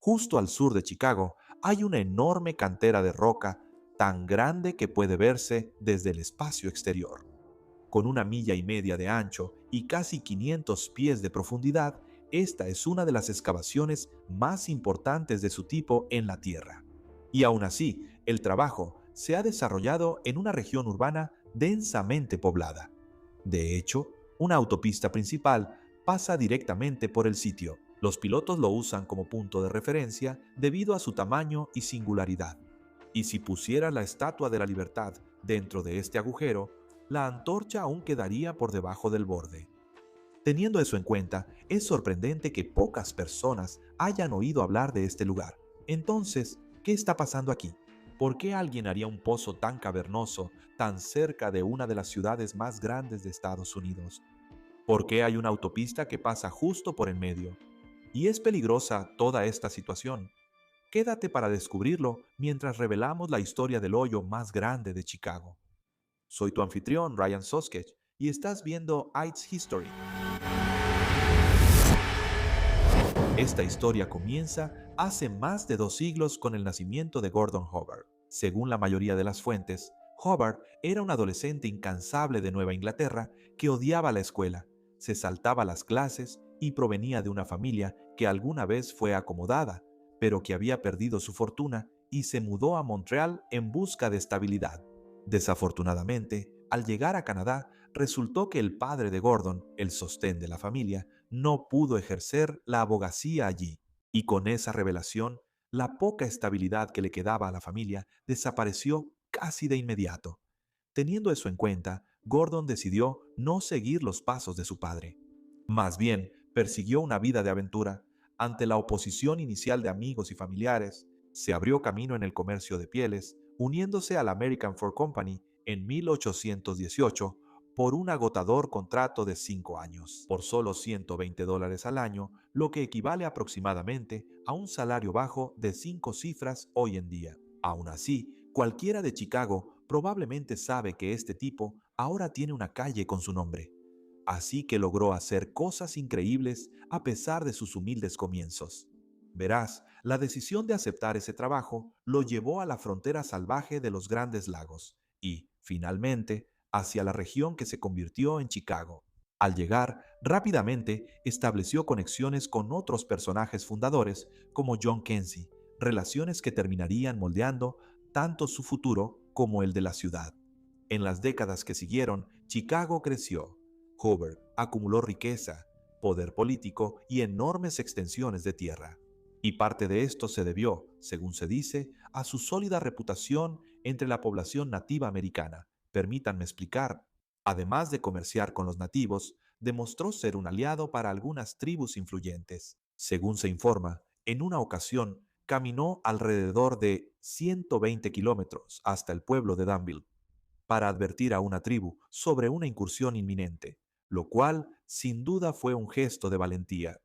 Justo al sur de Chicago hay una enorme cantera de roca tan grande que puede verse desde el espacio exterior. Con 1,5 millas de ancho y casi 500 pies de profundidad, esta es una de las excavaciones más importantes de su tipo en la Tierra. Y aún así, el trabajo se ha desarrollado en una región urbana densamente poblada. De hecho, una autopista principal pasa directamente por el sitio. Los pilotos lo usan como punto de referencia debido a su tamaño y singularidad. Y si pusiera la Estatua de la Libertad dentro de este agujero, la antorcha aún quedaría por debajo del borde. Teniendo eso en cuenta, es sorprendente que pocas personas hayan oído hablar de este lugar. Entonces, ¿qué está pasando aquí? ¿Por qué alguien haría un pozo tan cavernoso tan cerca de una de las ciudades más grandes de Estados Unidos? ¿Por qué hay una autopista que pasa justo por el medio? ¿Y es peligrosa toda esta situación? Quédate para descubrirlo mientras revelamos la historia del hoyo más grande de Chicago. Soy tu anfitrión, Ryan Soskech, y estás viendo It's History. Esta historia comienza hace más de 2 siglos con el nacimiento de Gordon Hubbard. Según la mayoría de las fuentes, Hubbard era un adolescente incansable de Nueva Inglaterra que odiaba la escuela, se saltaba las clases y provenía de una familia que alguna vez fue acomodada, pero que había perdido su fortuna y se mudó a Montreal en busca de estabilidad. Desafortunadamente, al llegar a Canadá, resultó que el padre de Gordon, el sostén de la familia, no pudo ejercer la abogacía allí, y con esa revelación, la poca estabilidad que le quedaba a la familia desapareció casi de inmediato. Teniendo eso en cuenta, Gordon decidió no seguir los pasos de su padre. Más bien, persiguió una vida de aventura. Ante la oposición inicial de amigos y familiares, se abrió camino en el comercio de pieles, uniéndose a la American Fur Company en 1818 por un agotador contrato de 5 años, por solo $120 al año, lo que equivale aproximadamente a un salario bajo de 5 cifras hoy en día. Aún así, cualquiera de Chicago probablemente sabe que este tipo ahora tiene una calle con su nombre. Así que logró hacer cosas increíbles a pesar de sus humildes comienzos. Verás, la decisión de aceptar ese trabajo lo llevó a la frontera salvaje de los Grandes Lagos y, finalmente, hacia la región que se convirtió en Chicago. Al llegar, rápidamente estableció conexiones con otros personajes fundadores como John Quincy, relaciones que terminarían moldeando tanto su futuro como el de la ciudad. En las décadas que siguieron, Chicago creció. Hubbard acumuló riqueza, poder político y enormes extensiones de tierra. Y parte de esto se debió, según se dice, a su sólida reputación entre la población nativa americana. Permítanme explicar. Además de comerciar con los nativos, demostró ser un aliado para algunas tribus influyentes. Según se informa, en una ocasión caminó alrededor de 120 kilómetros hasta el pueblo de Danville para advertir a una tribu sobre una incursión inminente, lo cual sin duda fue un gesto de valentía.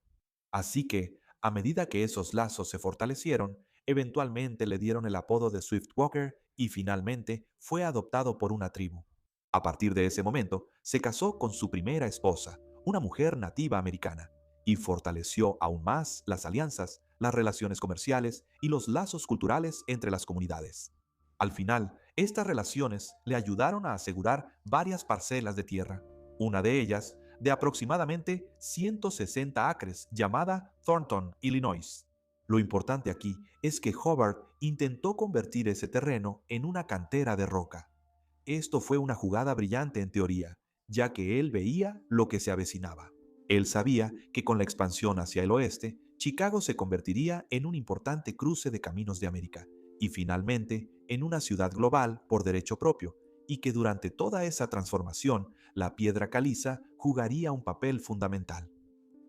Así que, a medida que esos lazos se fortalecieron, eventualmente le dieron el apodo de Swiftwalker y finalmente fue adoptado por una tribu. A partir de ese momento, se casó con su primera esposa, una mujer nativa americana, y fortaleció aún más las alianzas, las relaciones comerciales y los lazos culturales entre las comunidades. Al final, estas relaciones le ayudaron a asegurar varias parcelas de tierra, una de ellas de aproximadamente 160 acres, llamada Thornton, Illinois. Lo importante aquí es que Hubbard intentó convertir ese terreno en una cantera de roca. Esto fue una jugada brillante en teoría, ya que él veía lo que se avecinaba. Él sabía que con la expansión hacia el oeste, Chicago se convertiría en un importante cruce de caminos de América y finalmente en una ciudad global por derecho propio, y que durante toda esa transformación la piedra caliza jugaría un papel fundamental.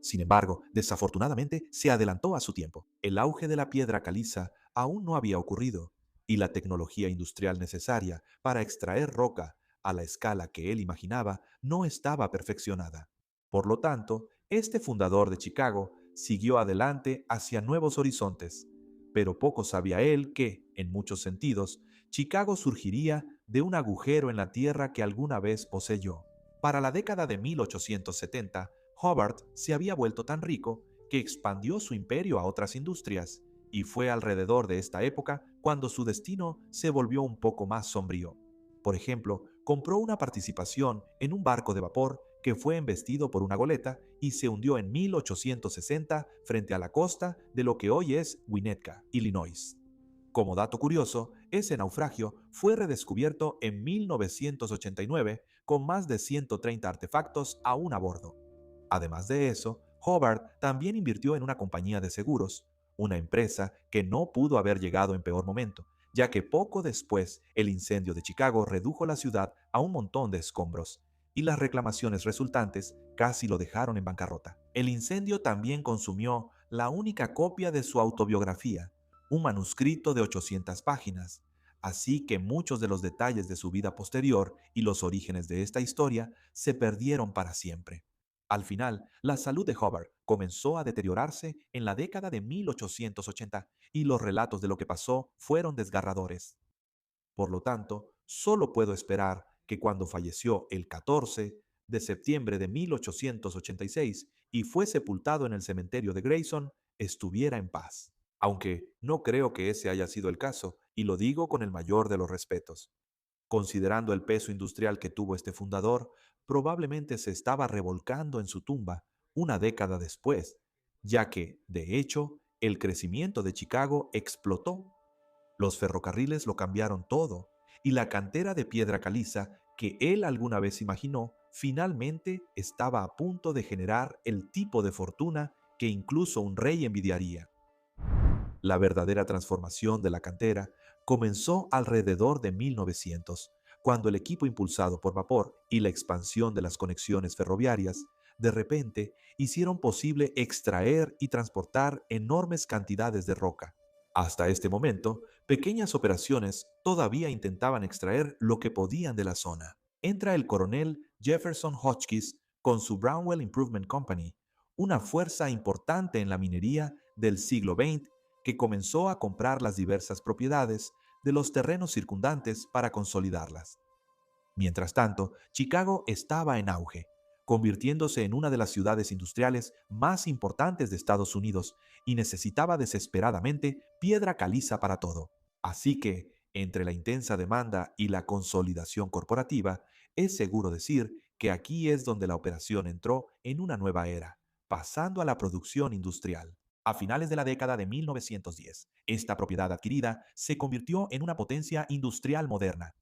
Sin embargo, desafortunadamente se adelantó a su tiempo. El auge de la piedra caliza aún no había ocurrido, y la tecnología industrial necesaria para extraer roca a la escala que él imaginaba no estaba perfeccionada. Por lo tanto, este fundador de Chicago siguió adelante hacia nuevos horizontes, pero poco sabía él que, en muchos sentidos, Chicago surgiría de un agujero en la tierra que alguna vez poseyó. Para la década de 1870, Hubbard se había vuelto tan rico que expandió su imperio a otras industrias, y fue alrededor de esta época cuando su destino se volvió un poco más sombrío. Por ejemplo, compró una participación en un barco de vapor que fue embestido por una goleta y se hundió en 1860 frente a la costa de lo que hoy es Winnetka, Illinois. Como dato curioso, ese naufragio fue redescubierto en 1989 con más de 130 artefactos aún a bordo. Además de eso, Hobart también invirtió en una compañía de seguros, una empresa que no pudo haber llegado en peor momento, ya que poco después el incendio de Chicago redujo la ciudad a un montón de escombros, y las reclamaciones resultantes casi lo dejaron en bancarrota. El incendio también consumió la única copia de su autobiografía, un manuscrito de 800 páginas, así que muchos de los detalles de su vida posterior y los orígenes de esta historia se perdieron para siempre. Al final, la salud de Hubbard comenzó a deteriorarse en la década de 1880 y los relatos de lo que pasó fueron desgarradores. Por lo tanto, solo puedo esperar que cuando falleció el 14 de septiembre de 1886 y fue sepultado en el cementerio de Grayson, estuviera en paz. Aunque no creo que ese haya sido el caso, y lo digo con el mayor de los respetos. Considerando el peso industrial que tuvo este fundador, probablemente se estaba revolcando en su tumba una década después, ya que, de hecho, el crecimiento de Chicago explotó. Los ferrocarriles lo cambiaron todo, y la cantera de piedra caliza que él alguna vez imaginó finalmente estaba a punto de generar el tipo de fortuna que incluso un rey envidiaría. La verdadera transformación de la cantera comenzó alrededor de 1900, cuando el equipo impulsado por vapor y la expansión de las conexiones ferroviarias de repente hicieron posible extraer y transportar enormes cantidades de roca. Hasta este momento, pequeñas operaciones todavía intentaban extraer lo que podían de la zona. Entra el coronel Jefferson Hotchkiss con su Brownwell Improvement Company, una fuerza importante en la minería del siglo XX que comenzó a comprar las diversas propiedades de los terrenos circundantes para consolidarlas. Mientras tanto, Chicago estaba en auge, convirtiéndose en una de las ciudades industriales más importantes de Estados Unidos y necesitaba desesperadamente piedra caliza para todo. Así que, entre la intensa demanda y la consolidación corporativa, es seguro decir que aquí es donde la operación entró en una nueva era, pasando a la producción industrial. A finales de la década de 1910, esta propiedad adquirida se convirtió en una potencia industrial moderna,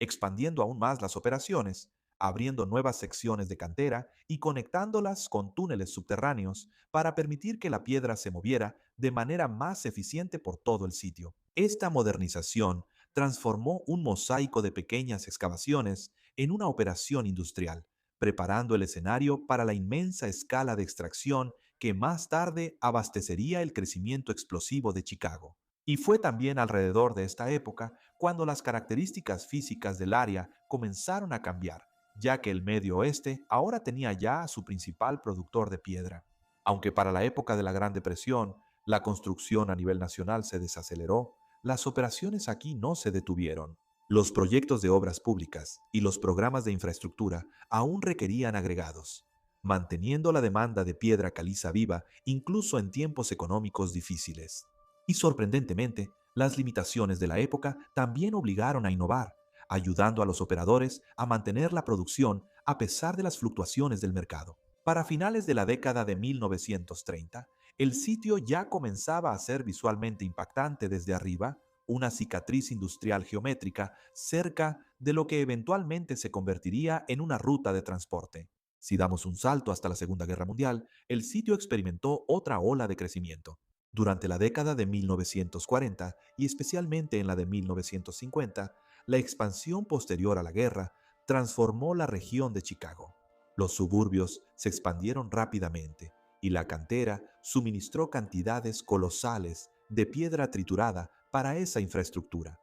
expandiendo aún más las operaciones, abriendo nuevas secciones de cantera y conectándolas con túneles subterráneos para permitir que la piedra se moviera de manera más eficiente por todo el sitio. Esta modernización transformó un mosaico de pequeñas excavaciones en una operación industrial, preparando el escenario para la inmensa escala de extracción que más tarde abastecería el crecimiento explosivo de Chicago. Y fue también alrededor de esta época cuando las características físicas del área comenzaron a cambiar, ya que el Medio Oeste ahora tenía ya a su principal productor de piedra. Aunque para la época de la Gran Depresión la construcción a nivel nacional se desaceleró, las operaciones aquí no se detuvieron. Los proyectos de obras públicas y los programas de infraestructura aún requerían agregados, manteniendo la demanda de piedra caliza viva incluso en tiempos económicos difíciles. Y sorprendentemente, las limitaciones de la época también obligaron a innovar, ayudando a los operadores a mantener la producción a pesar de las fluctuaciones del mercado. Para finales de la década de 1930, el sitio ya comenzaba a ser visualmente impactante desde arriba, una cicatriz industrial geométrica cerca de lo que eventualmente se convertiría en una ruta de transporte. Si damos un salto hasta la Segunda Guerra Mundial, el sitio experimentó otra ola de crecimiento. Durante la década de 1940 y especialmente en la de 1950, la expansión posterior a la guerra transformó la región de Chicago. Los suburbios se expandieron rápidamente y la cantera suministró cantidades colosales de piedra triturada para esa infraestructura.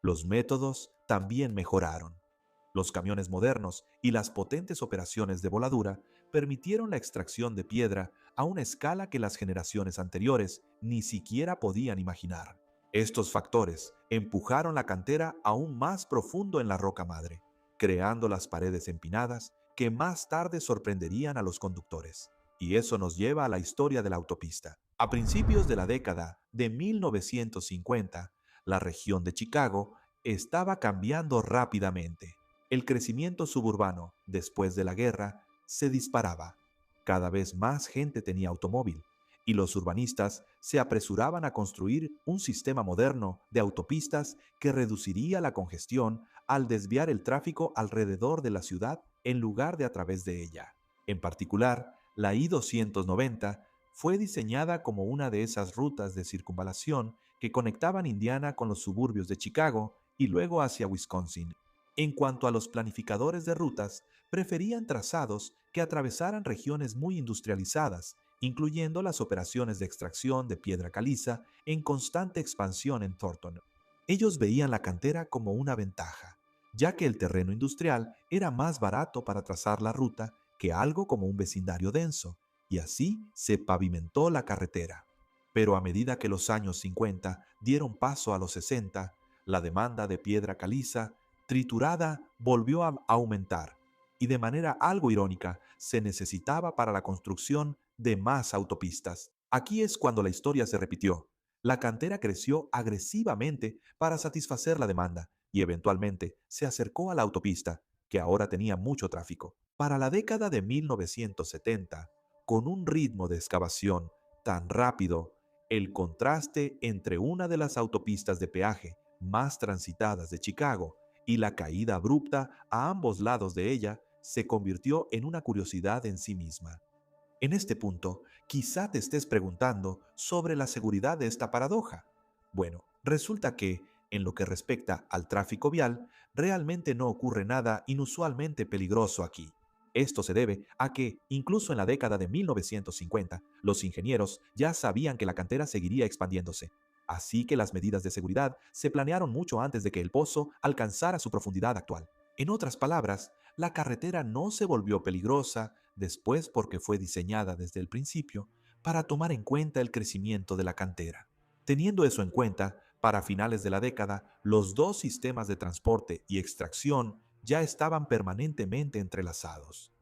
Los métodos también mejoraron. Los camiones modernos y las potentes operaciones de voladura permitieron la extracción de piedra a una escala que las generaciones anteriores ni siquiera podían imaginar. Estos factores empujaron la cantera aún más profundo en la roca madre, creando las paredes empinadas que más tarde sorprenderían a los conductores. Y eso nos lleva a la historia de la autopista. A principios de la década de 1950, la región de Chicago estaba cambiando rápidamente. El crecimiento suburbano después de la guerra se disparaba. Cada vez más gente tenía automóvil y los urbanistas se apresuraban a construir un sistema moderno de autopistas que reduciría la congestión al desviar el tráfico alrededor de la ciudad en lugar de a través de ella. En particular, la I-290 fue diseñada como una de esas rutas de circunvalación que conectaban Indiana con los suburbios de Chicago y luego hacia Wisconsin. En cuanto a los planificadores de rutas, preferían trazados que atravesaran regiones muy industrializadas, incluyendo las operaciones de extracción de piedra caliza en constante expansión en Thornton. Ellos veían la cantera como una ventaja, ya que el terreno industrial era más barato para trazar la ruta que algo como un vecindario denso, y así se pavimentó la carretera. Pero a medida que los años 50 dieron paso a los 60, la demanda de piedra caliza triturada volvió a aumentar, y de manera algo irónica se necesitaba para la construcción de más autopistas. Aquí es cuando la historia se repitió. La cantera creció agresivamente para satisfacer la demanda y eventualmente se acercó a la autopista, que ahora tenía mucho tráfico. Para la década de 1970, con un ritmo de excavación tan rápido, el contraste entre una de las autopistas de peaje más transitadas de Chicago y la caída abrupta a ambos lados de ella se convirtió en una curiosidad en sí misma. En este punto, quizá te estés preguntando sobre la seguridad de esta paradoja. Bueno, resulta que, en lo que respecta al tráfico vial, realmente no ocurre nada inusualmente peligroso aquí. Esto se debe a que, incluso en la década de 1950, los ingenieros ya sabían que la cantera seguiría expandiéndose. Así que las medidas de seguridad se planearon mucho antes de que el pozo alcanzara su profundidad actual. En otras palabras, la carretera no se volvió peligrosa después porque fue diseñada desde el principio para tomar en cuenta el crecimiento de la cantera. Teniendo eso en cuenta, para finales de la década, los dos sistemas de transporte y extracción ya estaban permanentemente entrelazados.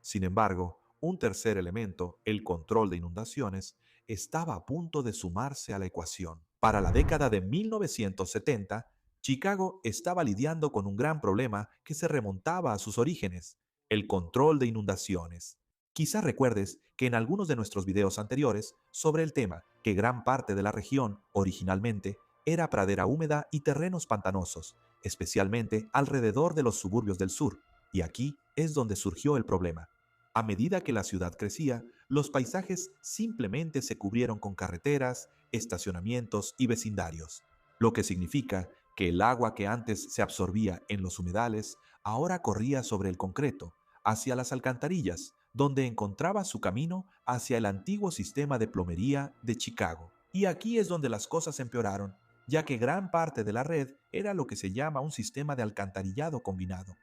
Sin embargo, un tercer elemento, el control de inundaciones, estaba a punto de sumarse a la ecuación. Para la década de 1970, Chicago estaba lidiando con un gran problema que se remontaba a sus orígenes, el control de inundaciones. Quizá recuerdes que en algunos de nuestros videos anteriores sobre el tema que gran parte de la región, originalmente, era pradera húmeda y terrenos pantanosos, especialmente alrededor de los suburbios del sur, y aquí es donde surgió el problema. A medida que la ciudad crecía, los paisajes simplemente se cubrieron con carreteras, estacionamientos y vecindarios, lo que significa que el agua que antes se absorbía en los humedales ahora corría sobre el concreto, hacia las alcantarillas, donde encontraba su camino hacia el antiguo sistema de plomería de Chicago. Y aquí es donde las cosas empeoraron, ya que gran parte de la red era lo que se llama un sistema de alcantarillado combinado,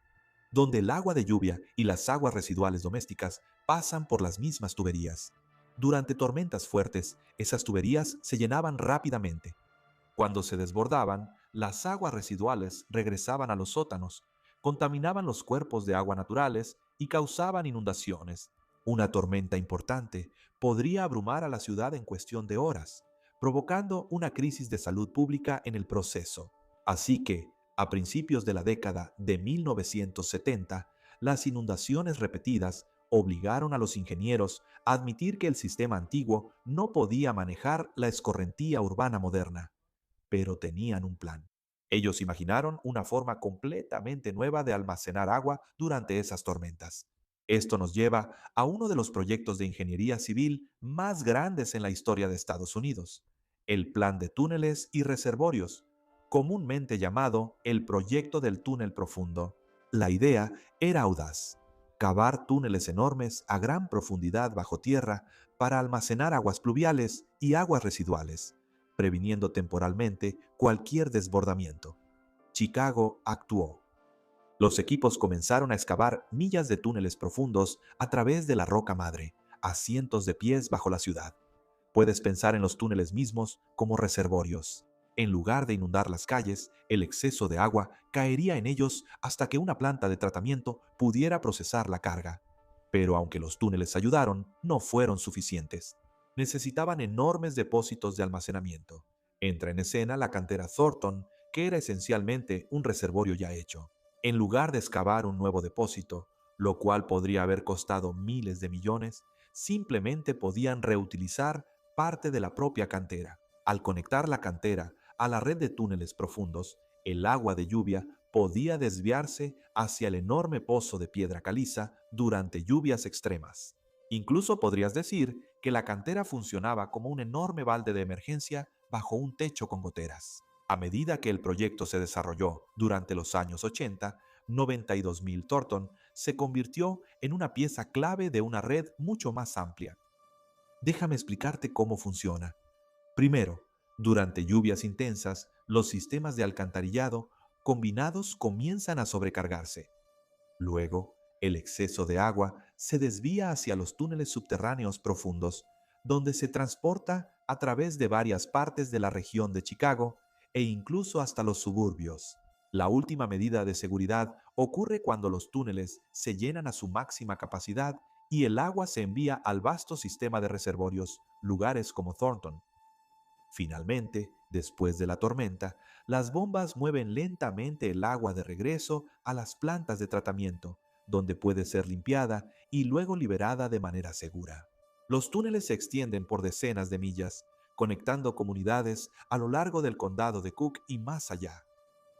donde el agua de lluvia y las aguas residuales domésticas pasan por las mismas tuberías. Durante tormentas fuertes, esas tuberías se llenaban rápidamente. Cuando se desbordaban, las aguas residuales regresaban a los sótanos, contaminaban los cuerpos de agua naturales y causaban inundaciones. Una tormenta importante podría abrumar a la ciudad en cuestión de horas, provocando una crisis de salud pública en el proceso. Así que, a principios de la década de 1970, las inundaciones repetidas obligaron a los ingenieros a admitir que el sistema antiguo no podía manejar la escorrentía urbana moderna, pero tenían un plan. Ellos imaginaron una forma completamente nueva de almacenar agua durante esas tormentas. Esto nos lleva a uno de los proyectos de ingeniería civil más grandes en la historia de Estados Unidos, el Plan de Túneles y Reservorios, comúnmente llamado el Proyecto del Túnel Profundo. La idea era audaz: cavar túneles enormes a gran profundidad bajo tierra para almacenar aguas pluviales y aguas residuales, previniendo temporalmente cualquier desbordamiento. Chicago actuó. Los equipos comenzaron a excavar millas de túneles profundos a través de la roca madre, a cientos de pies bajo la ciudad. Puedes pensar en los túneles mismos como reservorios. En lugar de inundar las calles, el exceso de agua caería en ellos hasta que una planta de tratamiento pudiera procesar la carga. Pero aunque los túneles ayudaron, no fueron suficientes. necesitaban enormes depósitos de almacenamiento. Entra en escena la cantera Thornton, que era esencialmente un reservorio ya hecho. En lugar de excavar un nuevo depósito, lo cual podría haber costado miles de millones, simplemente podían reutilizar parte de la propia cantera. Al conectar la cantera a la red de túneles profundos, el agua de lluvia podía desviarse hacia el enorme pozo de piedra caliza durante lluvias extremas. Incluso podrías decir que la cantera funcionaba como un enorme balde de emergencia bajo un techo con goteras. A medida que el proyecto se desarrolló durante los años 80, 92.000 Thornton se convirtió en una pieza clave de una red mucho más amplia. Déjame explicarte cómo funciona. Primero, durante lluvias intensas, los sistemas de alcantarillado combinados comienzan a sobrecargarse. Luego, el exceso de agua se desvía hacia los túneles subterráneos profundos, donde se transporta a través de varias partes de la región de Chicago e incluso hasta los suburbios. La última medida de seguridad ocurre cuando los túneles se llenan a su máxima capacidad y el agua se envía al vasto sistema de reservorios, lugares como Thornton. Finalmente, después de la tormenta, las bombas mueven lentamente el agua de regreso a las plantas de tratamiento, donde puede ser limpiada y luego liberada de manera segura. Los túneles se extienden por decenas de millas, conectando comunidades a lo largo del condado de Cook y más allá,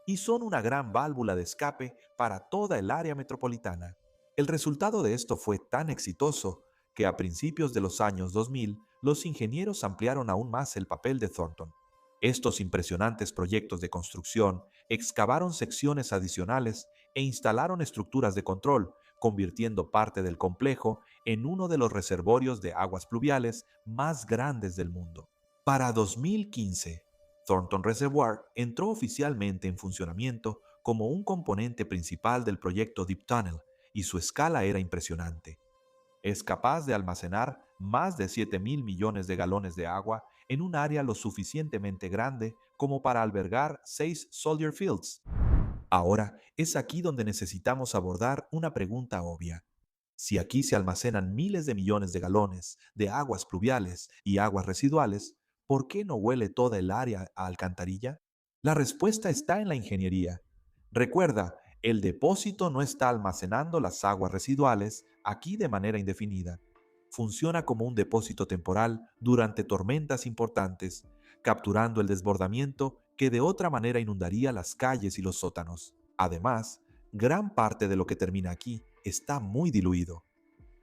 y son una gran válvula de escape para toda el área metropolitana. El resultado de esto fue tan exitoso que a principios de los años 2000 los ingenieros ampliaron aún más el papel de Thornton. Estos impresionantes proyectos de construcción excavaron secciones adicionales e instalaron estructuras de control, convirtiendo parte del complejo en uno de los reservorios de aguas pluviales más grandes del mundo. Para 2015, Thornton Reservoir entró oficialmente en funcionamiento como un componente principal del proyecto Deep Tunnel y su escala era impresionante. Es capaz de almacenar más de 7.000 millones de galones de agua en un área lo suficientemente grande como para albergar 6 Soldier Fields. Ahora es aquí donde necesitamos abordar una pregunta obvia. Si aquí se almacenan miles de millones de galones de aguas pluviales y aguas residuales, ¿por qué no huele toda el área a alcantarilla? La respuesta está en la ingeniería. Recuerda, el depósito no está almacenando las aguas residuales aquí de manera indefinida. Funciona como un depósito temporal durante tormentas importantes, capturando el desbordamiento que de otra manera inundaría las calles y los sótanos. Además, gran parte de lo que termina aquí está muy diluido.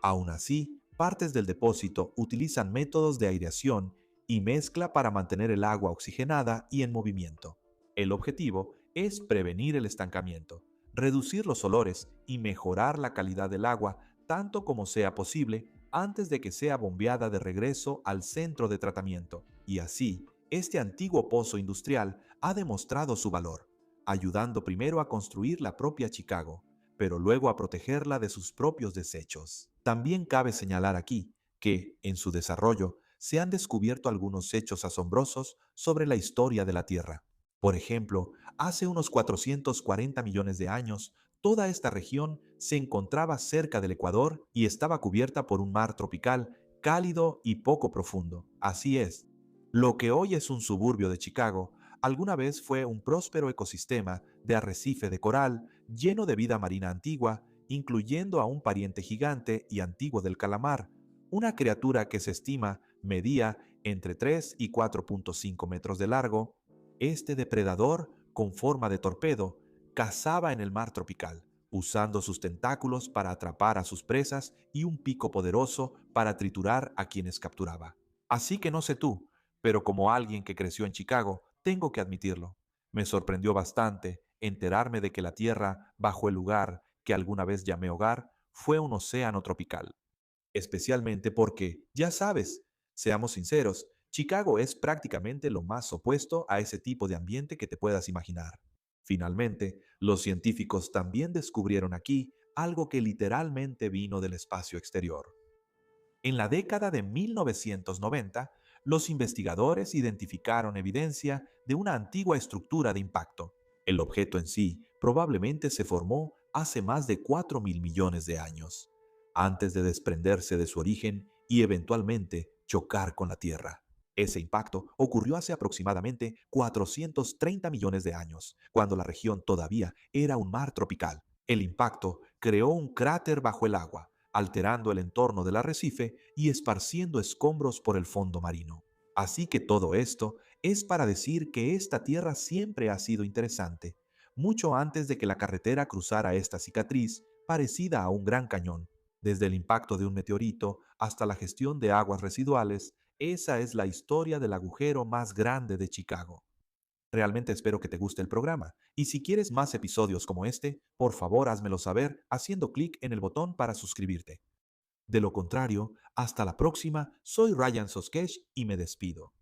Aún así, partes del depósito utilizan métodos de aireación y mezcla para mantener el agua oxigenada y en movimiento. El objetivo es prevenir el estancamiento, reducir los olores y mejorar la calidad del agua tanto como sea posible antes de que sea bombeada de regreso al centro de tratamiento. Y así, este antiguo pozo industrial ha demostrado su valor, ayudando primero a construir la propia Chicago, pero luego a protegerla de sus propios desechos. También cabe señalar aquí que, en su desarrollo, se han descubierto algunos hechos asombrosos sobre la historia de la Tierra. Por ejemplo, hace unos 440 millones de años, toda esta región se encontraba cerca del Ecuador y estaba cubierta por un mar tropical cálido y poco profundo. Así es, lo que hoy es un suburbio de Chicago, alguna vez fue un próspero ecosistema de arrecife de coral lleno de vida marina antigua, incluyendo a un pariente gigante y antiguo del calamar, una criatura que se estima medía entre 3 y 4.5 metros de largo. Este depredador, con forma de torpedo, cazaba en el mar tropical, usando sus tentáculos para atrapar a sus presas y un pico poderoso para triturar a quienes capturaba. Así que no sé tú, pero como alguien que creció en Chicago, tengo que admitirlo. Me sorprendió bastante enterarme de que la tierra bajo el lugar que alguna vez llamé hogar fue un océano tropical. Especialmente porque, ya sabes, seamos sinceros, Chicago es prácticamente lo más opuesto a ese tipo de ambiente que te puedas imaginar. Finalmente, los científicos también descubrieron aquí algo que literalmente vino del espacio exterior. En la década de 1990, los investigadores identificaron evidencia de una antigua estructura de impacto. El objeto en sí probablemente se formó hace más de 4.000 millones de años, antes de desprenderse de su origen y eventualmente chocar con la Tierra. Ese impacto ocurrió hace aproximadamente 430 millones de años, cuando la región todavía era un mar tropical. El impacto creó un cráter bajo el agua, alterando el entorno del arrecife y esparciendo escombros por el fondo marino. Así que todo esto es para decir que esta tierra siempre ha sido interesante, mucho antes de que la carretera cruzara esta cicatriz parecida a un gran cañón. Desde el impacto de un meteorito hasta la gestión de aguas residuales, esa es la historia del agujero más grande de Chicago. Realmente espero que te guste el programa, y si quieres más episodios como este, por favor házmelo saber haciendo clic en el botón para suscribirte. De lo contrario, hasta la próxima, soy Ryan Soskesh y me despido.